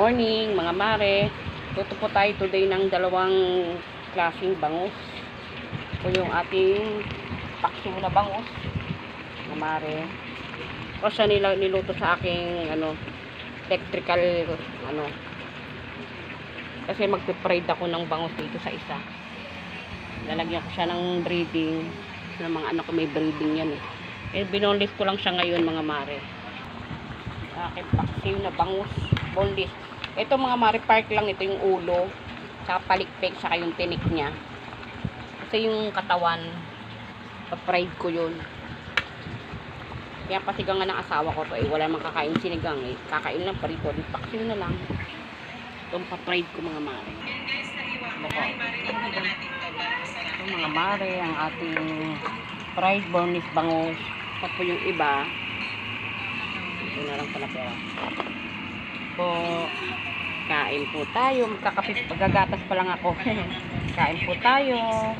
Morning mga mare. Tuto po tayo today ng dalawang klaseng bangus. Ito yung ating paksiw na bangus mga mare. O siya niluto sa aking electrical kasi magpe-fried ako ng bangus dito sa isa. Lalagyan ko siya ng breading ng mga anak ko, may breading yan binoneless ko lang siya ngayon mga mare. Aking paksiw na bangus boneless. Ito mga mare, part lang ito yung ulo, saka palikpik, saka yung tinik niya. Kasi yung katawan, pa-fried ko yun. Kaya pasigang nga ng asawa ko to wala mang kakain sinigang kakain lang parito, paksiw na lang. Itong pa-fried ko mga mare. Ito mga mare, ang ating fried boneless bangus. At po yung iba, ito na lang pala pera. Po, kain po tayo. Magagatas pa lang ako. Kain po tayo.